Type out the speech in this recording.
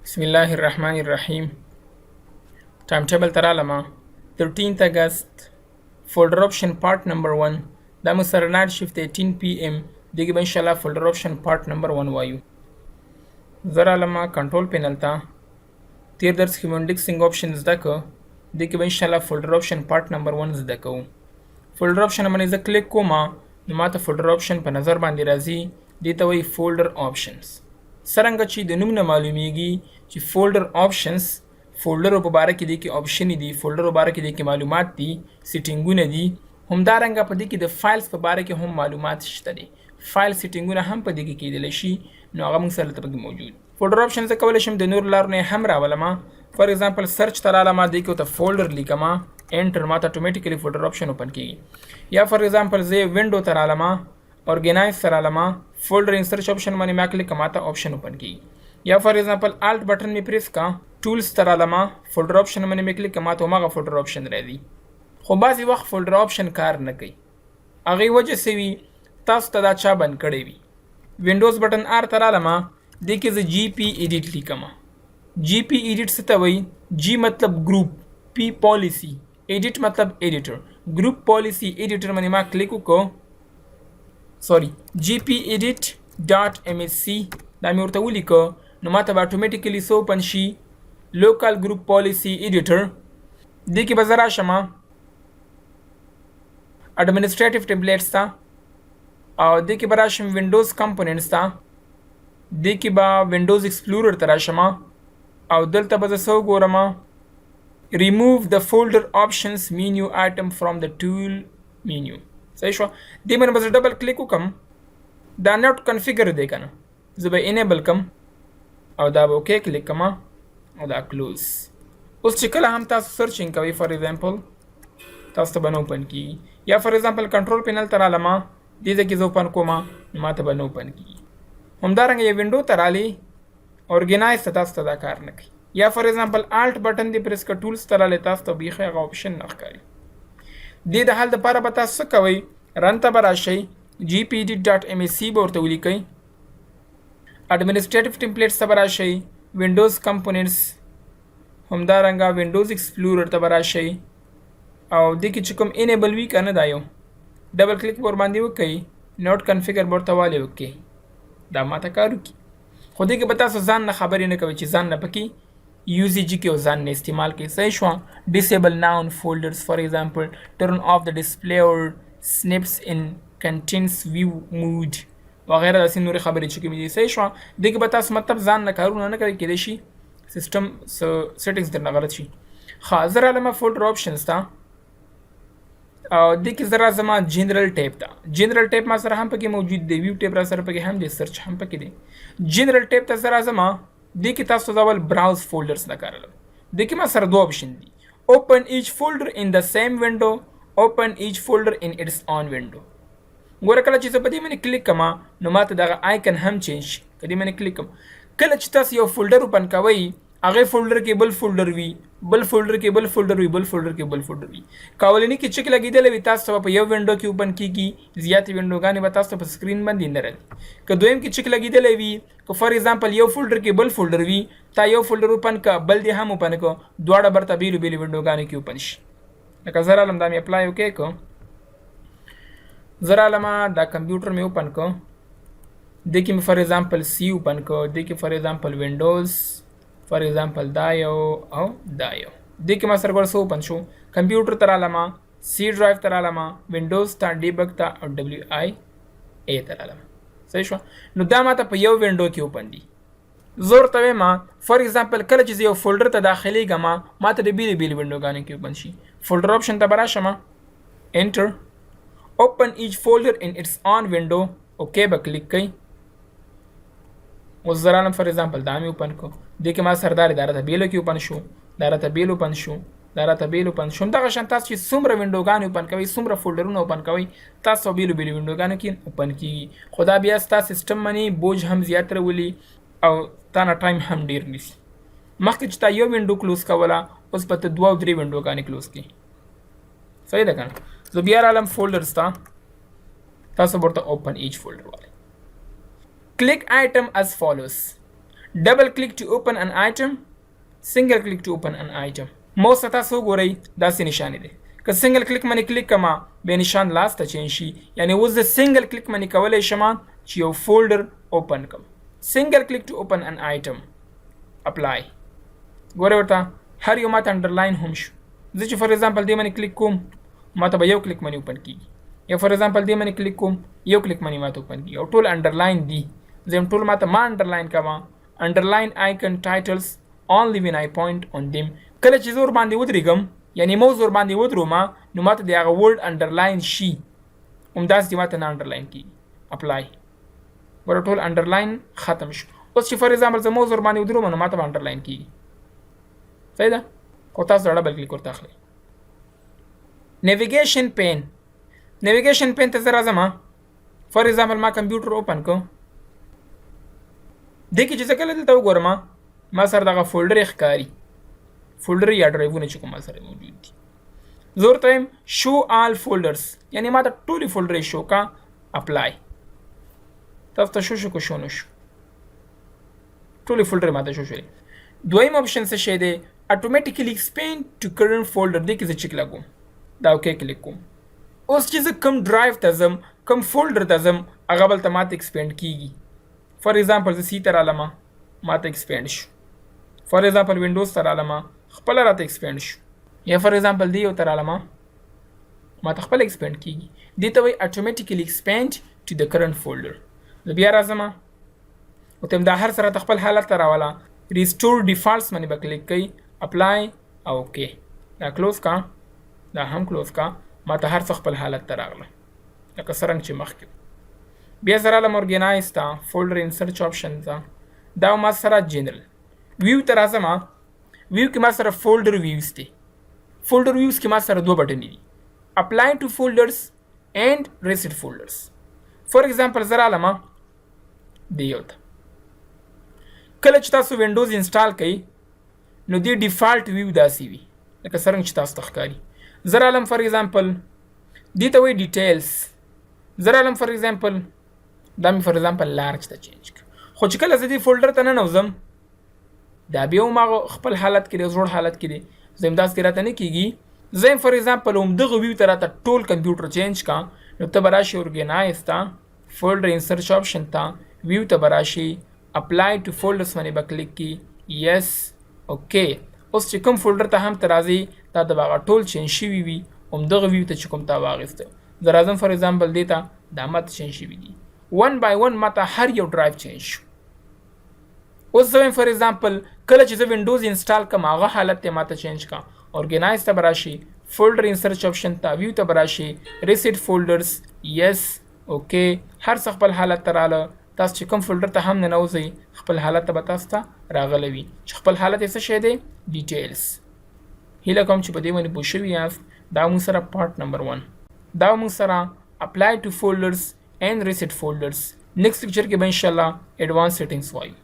بسم الله الرحمن الرحیم. ټایم ټیبل ته رالمه 13th August folder option part number 1 دا مو سره نایټ شفت 18 PM دغه به انشاءالله folder option part number 1 وایو. زه رالمه کنټرول پینل ته تیر درس کې مونږ ډیکسینګ option زده کو دغه به انشاءالله folder option part number 1 زده کوو. folder option باندې زه کلیک کوم نو ماته folder option په نظر باندې راځي دې ته وایي folder options. څرنګه چې د نوم نه معلومیږي چې folder options فولډر په باره کې د کې option دي، فولډر په باره کې د کې معلومات دي، سیټینګونه دي، همدارنګه په دې کې د فایلز په باره کې هم معلومات شته دي. فایل سیټینګونه هم په دې کې کېدلی شي نو هغه موږ سره دلته موجود. folder options زه کولی شم د نور لارو نه هم راولم. فار ایگزامپل سرچ ته رالم دې کې ورته فولډر لیکم انټر ماته اتوماتیکلی folder option اوپن کېږي. یا فار ایگزامپل زه وینډو ته رالم organize ته رالم فولډر ان سرچ option باندې ما کلیک کوم ته option اوپن کېږي. یا فار ایگزامپل alt بٹن می پریس کا ټولز ته رالم فولډر option باندې می کلیک کوم ته هغه folder option راځي. خو بعضې وخت folder option کار نه کوي. هغې وجه څه وي تاسو ته دا چا بند کړی وي. وینډوز بټن آر ته رالم دې کې زه GP edit لیکم. GP edit څه ته وایي؟ G مطلب ګروپ، P پالیسی، edit مطلب ایډیټر. ګروپ پالیسی ایډیټر باندې ما کلیک وکړو. سوري GP edit .msc دا مې ورته ولیکو نو ماته به اتوماتیکلی څه اوپن شي لوکل ګروپ پالیسی ایډیټر. دې کې به زه راشم اډمنسټریټیو ټیمپلیټس ته او دې کې به راشم وینډوز کمپوننټس ته، دې کې به وینډوز ایکسپلورر ته راشم او دلته به زه څه وګورم remove the folder options menu item from the tool menu. صحیح شو. دې باندې به زه ډبل کلیک وکړم. دا نوټ کنفیګر دی که نه زه به انیبل کم او دا به اوکې کلیک کم او دا کلوز. اوس چې کله هم تاسو سرچینګ کوئ فار ایگزامپل تاسو ته به نه اوپن کېږي. یا فار ایگزامپل کنټرول پینل ته رالم دې ځای کې زه اوپن کوم نو ماته به نه اوپن کېږي. همدارنګه یو وینډو ته رالې اورګنایز ته تاسو ته دا کار نه کوي. یا فار ایگزامپل alt بټن دې پریس کړه ټولز ته رالې تاسو ته بیخي هغه آپشن نه ښکاري. دې د حل دپاره به تاسو څه کوئ رن ته به راشئ gpedit.msc به ورته ولیکئ. administrative templates ته به راشئ، windows components همدارنګه windows explorer ته به راشئ او دې کې چې کوم enable وي که نه دا یو ډبل کلیک ور باندې وکئ نوټ کنفیګر به ورته والې وکئ دا ماته کار وکړي. خو دې کې به تاسو ځان نه خبرې نه کوئ چې ځان نه پکې UCG کې او ځان نه استعمال کوي. صحیح شو. disable noun folders for example turn off the display or snips in contains view mode وغیره داسې نورې خبرې چې کومې دي. صحیح شوه. دې کې به تاسو مطلب ځان نه کارونه نه کوئ کېدای شي سیسټم سیټینګز درنه غلط شي. ښه زه رالم folder options ته او دې کې زه راځم جنرل ټیب ته. جنرل ټیب ما سره هم پکې موجود دی، ویو ټیب را سره پکې هم دی، سرچ هم پکې دی. جنرل ټیب ته زه راځم دې کې تاسو ته اول براوز فولډرز نه کارلم. دې کې ما سره دوه آپشن دي open each folder in the same window open each folder in its own window. ګوره کله چې زه په دې باندې کلیک کوم نو ماته دغه آیکن هم چینج شي. که دې باندې کلیک کوم کله چې تاسو یو فولډر اوپن کوئ هغې فولډر کې بل فولډر وي، بل فولډر کې بل فولډر وي، بل فولډر کې بل فولډر وي. که اولني کې چک لګېدلی وي تاسو ته په یو وینډو کې اوپن کېږي، زیاتې وینډوګانې به تاسو ته په سکرین باندې نه راځي. که دویم کې چک لګېدلی وي که فار ایگزامپل یو فولډر کې بل فولډر وي تا یو فولډر اوپن که بل دې هم اوپن که دواړه برته بېلو بېلو وینډوګانو کې اوپن شي. لکه زه رالم دا مې اپلای وکې که زه رالم دا کمپیوټر مې اوپن که دې کې مې فار ایگزامپل سی اوپن که دې کې فار ایگزامپل وینډوز فار ایگزامپل دا یو او دا یو. دې کې ما سره ګوره څه اوپن شو کمپیوټر ته رالم سی ډرایو ته رالم وینډوز ته ډیبګ ته او WIA ته رالم. صحیح شوه. نو دا ماته په یو وینډو کې اوپن دي. زه ورته وایم فار ایگزامپل کله چې زه یو فولډر ته داخلیږم ماته د بېلې بېلې وینډوګانو کې اوپن شي. فولډر آپشن ته به راشم انټر open each folder in its own window اوکې به کلیک کوئ. اوس زه رالم فار ایگزامپل دا مې اوپن کړو دې کې ما سره دا راته بیلو کې اوپن شو، دا راته بیل اوپن شو، دا راته بیل اوپن شو. همدغه شان تاسو چې څومره وینډوګانې اوپن کوئ څومره فولډرونه اوپن کوئ تاسو بیلو بیلو وینډوګانو کې اوپن کېږي. خو دا بیا ستا سیسټم باندې بوج هم زیات راولي او تا نه ټایم هم ډېر نیسي. مخکې چې تا یو وینډو کلوز کوله اوس به ته دوه او درې وینډوګانې کلوز کړي. صحیح ده که نه. زه بیا رالم فولډرز ته تاسو ورته open each folder والی. click item as follows double click to open an item, single click to open an item. موس تاسو ګورئ داسې نشانې دی که سنگل کلیک باندې کلیک کما به نشان لاس ته چینج شي یعنی اوس د سنگل کلیک باندې کولی شم چې یو فولډر اوپن کړم سنگل کلیک ټو اوپن ان آیټم اپلای ګورئ ورته هر یو ماته انډرلاین هم شو زه چې فار ایگزامپل دې باندې کلیک کوم ماته به یو کلیک باندې اوپن کیږي یا فار ایگزامپل دې باندې کلیک کوم یو کلیک باندې ماته اوپن کیږي او ټول انډرلاین دي زه ټول ماته ما انډرلاین کما انډرلاین آیکن ټایټلز only when I point on them کله چې زور باندې ودرېږم یعنی موز ور باندې ودروم نو ماته د هغه ورډ انډرلاین شي همداسې ماته نه انډرلاین کیږي اپلای ګوره ټول انډرلاین ختم شو اوس چې فار ایگزامپل زه موز ور باندې ودروم نو ماته به انډرلاین کیږي صحیح ده خو تاسو ډبل کلیک ورته اخلئ نیویګیشن پین نیویګیشن پین ته زه راځم فار ایگزامپل ما کمپیوټر اوپن کړ دې کې چې زه کله دلته وګورم ما سره دغه فولډر ښکاري فولډر یا ډرایوونه چې کوم ما سره موجود دي زه ورته وایم شو آل فولډرز یعنې ما ته ټولې فولډرې شو کا اپلای تاسو ته شو که شو نه شو ټولې فولډرې ما ته شو شولې دویم اپشن څه شی دی اټومیټیکلی ایکسپینډ ټو کرنټ فولډر دې کې زه چیک لګوم دا اوکې کلیک کوم اوس چې زه کوم ډرایو ته ځم کوم فولډر ته ځم هغه بلته ماته ایکسپینډ کیږي فار ایگزامپل زه سی ته رالم ماته ایکسپینډ شو فار ایگزامپل وینډوز ته رالم خپله راته ایکسپینډ شو یا فار ایگزامپل دې یو ته رالم ماته خپله ایکسپینډ کیږي دې ته وایي اټومیټیکلی ایکسپینډ ټو د کرنټ فولډر زه بیا راځم ورته دا هر سره ته خپل حالت ته راوله ریسټور ډیفالټس باندې به کلیک کوي اپلای او اوکې دا کلوز کا دا هم کلوز کا ماته هر څه خپل حالت ته راغله لکه څرنګه چې مخکې بیا سره رالم ارګنایز ته فولډر ان سرچ آپشن ته دا ما سره جنرال ویو ته راځم ویو کې ما سره فولډر ویوز دی فولډر ویوز کې ما سره دوه بټنې دي اپلای ټو فولډرز اینډ ریسیټ فولډرز فار ایگزامپل زه رالم دې یو ته کله چې تاسو وینډوز انسټال کوئ نو دې ډیفالټ ویو داسې وي لکه څرنګه چې تاسو ته ښکاري زه رالم فار ایگزامپل دې ته وایي ډیټیلز زه رالم فار ایگزامپل دا مې فار ایگزامپل لارج ته چینج کړ خو چې کله زه دې فولډر ته ننوځم دا بیا هم هغه خپل حالت کې دی زوړ حالت کې دی زه همداسې راته نه کېږي زه یم فار ایگزامپل همدغه ویو ته راته ټول کمپیوټر چینج کا نو ته به راشي ارګنایز ته فولډر ان سرچ آپشن ته ویو ته به راشي اپلای ټو فولډرز باندې به کلیک کړي یس اوکې اوس چې کوم فولډر ته هم ته راځي دا د هغه ټول چینج شوي وي همدغه ویو ته چې کوم تا واخیسته زه راځم فار ایگزامپل دې ته دا ماته چینج شوي دي ون بای ون ماته هر یو ډرایو چینج شو اوس زه فار ایگزامپل کله چې زه وینډوز انسټال کوم هغه حالت ته ماته چینج کا ارګنایز ته به راشي فولډر ان سرچ آپشن ته ویو ته به راشي ریسیټ فولډرز یس اوکې هر څه خپل حالت ته راله تاسو چې کوم فولډر ته هم ننوځئ خپل حالت ته به تاسو ته راغلی وي چې خپل حالت یې څه شی دی ډیټیلز هیله کوم چې په دې باندې پوه شوي یاست دا موږ سره پارټ نمبر 1 دا موږ سره اپلای ټو فولډرز اینڈ ریسیټ فولډرز نیکسٹ لیکچر کې به انشاءالله ایڈوانس سیټینګز وایو